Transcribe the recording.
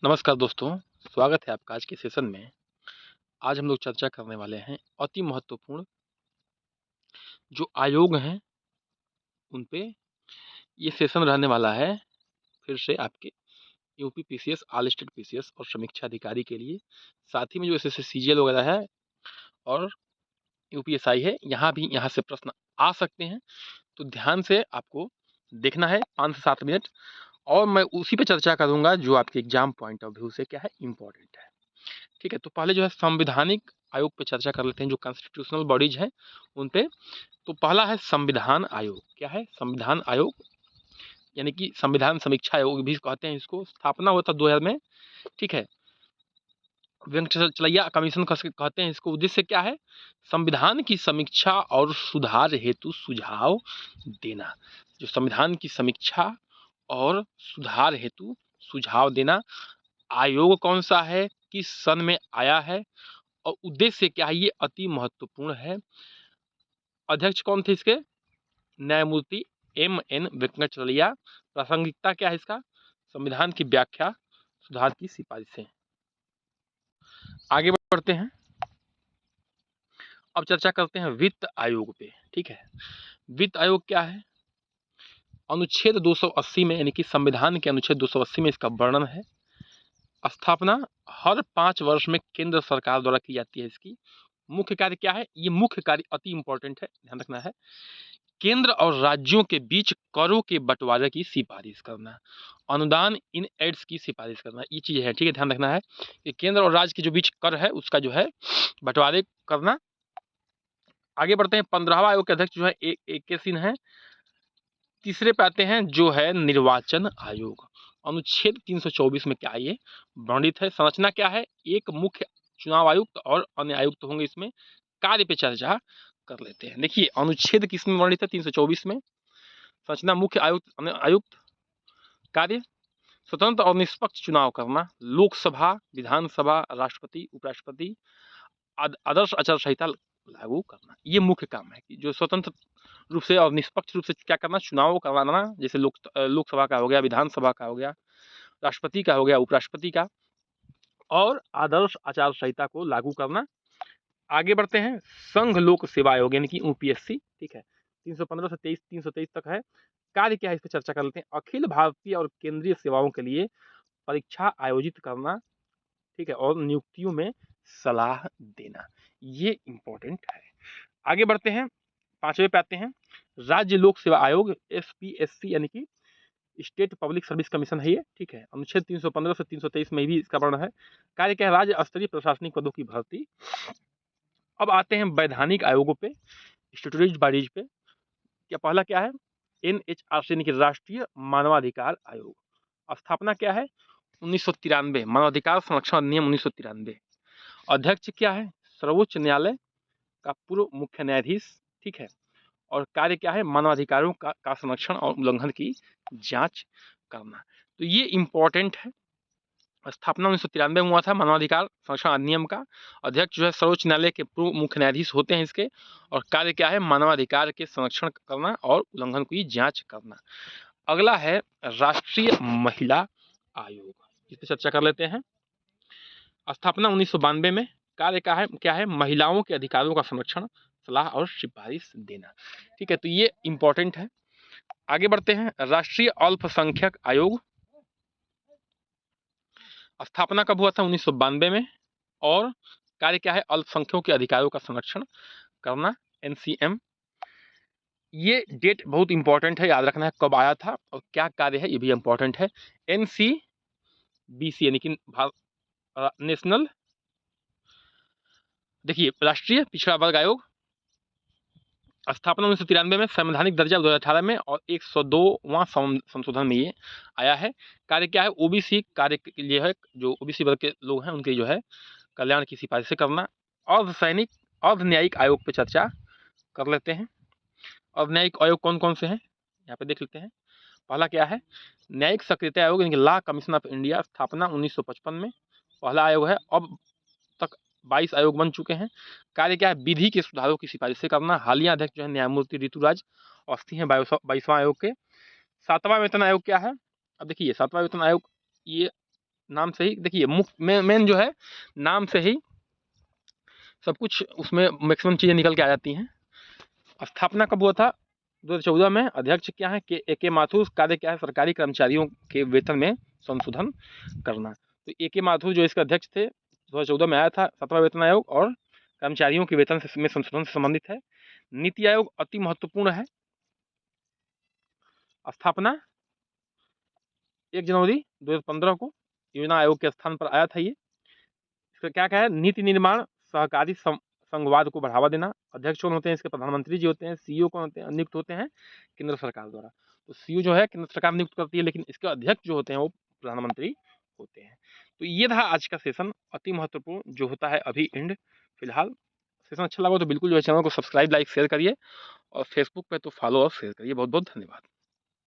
नमस्कार दोस्तों, स्वागत है आपका आज के सेशन में। आज हम लोग चर्चा करने वाले हैं अति महत्वपूर्ण जो आयोग हैं, उन पे ये सेशन रहने वाला है फिर से आपके UP PCS, all state PCS और समीक्षा अधिकारी के लिए। साथ ही में जो एसएससी सीजीएल वगैरह है और यूपीएसआई है, यहाँ से प्रश्न आ सकते हैं, तो ध्यान से आपको देखना है 5 से 7 मिनट और मैं उसी पे चर्चा करूँगा जो आपके एग्जाम पॉइंट ऑफ व्यू से क्या है इम्पोर्टेंट है। ठीक है, तो पहले जो है संवैधानिक आयोग पे चर्चा कर लेते हैं, जो कॉन्स्टिट्यूशनल बॉडीज हैं उन पे। तो पहला है संविधान आयोग। क्या है संविधान आयोग? यानी कि संविधान समीक्षा आयोग भी कहते हैं इसको। स्थापना हुआ था 2000 में। ठीक है, वेंकटचलैया कमीशन कहते हैं इसको। उद्देश्य क्या है? संविधान की समीक्षा और सुधार हेतु सुझाव देना। जो संविधान की समीक्षा और सुधार हेतु सुझाव देना। आयोग कौन सा है, किस सन में आया है और उद्देश्य क्या है, ये अति महत्वपूर्ण है। अध्यक्ष कौन थे इसके? न्यायमूर्ति एम.एन. वेंकटचलैया। प्रासंगिकता क्या है इसका? संविधान की व्याख्या, सुधार की सिफारिशें। आगे बढ़ते हैं, अब चर्चा करते हैं वित्त आयोग पे। ठीक है, वित्त आयोग क्या है? अनुच्छेद 280 में, यानी कि संविधान के अनुच्छेद 280 में इसका वर्णन है। स्थापना हर 5 वर्ष में केंद्र सरकार द्वारा की जाती है इसकी। मुख्य कार्य क्या है? ये मुख्य कार्य अति इंपॉर्टेंट है, ध्यान रखना है। केंद्र और राज्यों के बीच करों के बंटवारे की सिफारिश करना, अनुदान इन एड्स की सिफारिश करना, ये चीज़ है। ठीक है, ध्यान रखना है कि केंद्र और राज्य के जो बीच कर है उसका जो है बंटवारे करना। आगे बढ़ते हैं, 15वां आयोग के अध्यक्ष जो है के सिंह है। तीसरे पे आते हैं जो है निर्वाचन आयोग। अनुच्छेद 324 में क्या ये वर्णित है। संरचना क्या है? एक मुख्य चुनाव आयुक्त और अन्य आयुक्त होंगे इसमें। कार्य पे चर्चा कर लेते हैं। देखिए अनुच्छेद किस में वर्णित है? 324 में। संरचना मुख्य आयुक्त, अन्य आयुक्त। कार्य स्वतंत्र और निष्पक्ष चुनाव करना। लोकसभा, विधानसभा, राष्ट्रपति, उपराष्ट्रपति, आदर्श आचार संहिता लागू करना। ये मुख्य काम है कि जो स्वतंत्र रूप से और निष्पक्ष रूप से क्या करना, चुनाव करवाना। जैसे लोकसभा का हो गया, विधानसभा का हो गया, राष्ट्रपति का हो गया, उपराष्ट्रपति का, और आदर्श आचार संहिता को लागू करना। आगे बढ़ते हैं, संघ लोक सेवा आयोग यानी कि यूपीएससी। ठीक है, 315 से 323 तक है। कार्य क्या है, इस पर चर्चा कर लेते हैं। अखिल भारतीय और केंद्रीय सेवाओं के लिए परीक्षा आयोजित करना। ठीक है, और नियुक्तियों में सलाह देना, ये इंपॉर्टेंट है। आगे बढ़ते हैं, 5वें पे आते हैं, राज्य लोक सेवा आयोग एसपीएससी यानी कि स्टेट पब्लिक सर्विस कमीशन है ये। ठीक है, अनुच्छेद 315 से 323 में भी इसका वर्णन है। कार्य क्या है? राज्य स्तरीय प्रशासनिक पदों की भर्ती। अब आते हैं वैधानिक आयोगों पे, स्टैट्यूटरी बॉडीज पे। क्या पहला क्या है? एनएचआरसी यानी कि राष्ट्रीय मानवाधिकार आयोग। स्थापना क्या है? 1993, मानवाधिकार संरक्षण अधिनियम 1993। अध्यक्ष क्या है? सर्वोच्च न्यायालय का पूर्व मुख्य न्यायाधीश। ठीक है, और कार्य क्या है? मानवाधिकारों का संरक्षण और उल्लंघन की जांच करना। तो ये इंपॉर्टेंट है। स्थापना 1993 में हुआ था मानवाधिकार संरक्षण अधिनियम का। अध्यक्ष जो है सर्वोच्च न्यायालय के पूर्व मुख्य न्यायाधीश होते हैं इसके, और कार्य क्या है? मानवाधिकार के संरक्षण करना और उल्लंघन की जांच करना। अगला है राष्ट्रीय महिला आयोग, इस पर चर्चा कर लेते हैं। स्थापना 1992 में। कार्य क्या है? महिलाओं के अधिकारों का संरक्षण, सलाह और सिफारिश देना। ठीक है, तो ये इंपॉर्टेंट है। आगे बढ़ते हैं, राष्ट्रीय अल्पसंख्यक आयोग। स्थापना कब हुआ था? 1992 में। और कार्य क्या है? अल्पसंख्यकों के अधिकारों का संरक्षण करना, एनसीएम। ये डेट बहुत इंपॉर्टेंट है, याद रखना है कब आया था और क्या कार्य है, ये भी इंपॉर्टेंट है। एनसीबीसी यानी कि नेशनल, देखिए राष्ट्रीय पिछड़ा वर्ग आयोग। स्थापना 1993 में, संवैधानिक दर्जा 2018 में, और 102वां संशोधन में ये आया है। कार्य क्या है? ओबीसी कार्य के लिए है, जो ओबीसी वर्ग के लोग हैं उनके जो है कल्याण की सिफारिशें करना। अर्धसैनिक, अर्धन्यायिक आयोग पे चर्चा कर लेते हैं। अर्धन्यायिक आयोग कौन कौन से हैं, यहाँ पे देख लेते हैं। पहला क्या है? न्यायिक सक्रियता आयोग यानी कि लॉ कमीशन ऑफ इंडिया। स्थापना 1955 में पहला आयोग है। अब तक 22 आयोग बन चुके हैं। कार्य क्या है? विधि के सुधारों की सिफारिशें करना। हालिया अध्यक्ष जो है न्यायमूर्ति ऋतुराज अवस्थी हैं 22वां आयोग के। 7वां वेतन आयोग क्या है? अब देखिए 7वां वेतन आयोग ये नाम से ही देखिए मेन जो है नाम से ही सब कुछ उसमें मैक्सिमम चीज़ें निकल के आ जाती हैं। स्थापना कब हुआ था? 2014 में। अध्यक्ष क्या है? के माथुर। कार्य क्या है? सरकारी कर्मचारियों के वेतन में संशोधन करना। तो के माथुर जो इसके अध्यक्ष थे 2014 में आया था 7वां वेतन आयोग, और कर्मचारियों के वेतन में संशोधन से संबंधित है। नीति आयोग अति महत्वपूर्ण है। स्थापना 1 जनवरी 2015 को योजना आयोग के स्थान पर आया था ये। इसका क्या है? नीति निर्माण, सहकारी संघवाद को बढ़ावा देना। अध्यक्ष कौन होते हैं इसके? प्रधानमंत्री जी होते हैं। सीईओ कौन होते हैं? नियुक्त होते हैं केंद्र सरकार द्वारा। तो सीईओ जो है केंद्र सरकार नियुक्त करती है, लेकिन इसके अध्यक्ष जो होते हैं वो प्रधानमंत्री होते हैं। तो ये था आज का सेशन, अति महत्वपूर्ण जो होता है अभी एंड फिलहाल। सेशन अच्छा लगा तो बिल्कुल जो है चैनल को सब्सक्राइब, लाइक, शेयर करिए, और फेसबुक पे तो फॉलो और शेयर करिए। बहुत बहुत धन्यवाद।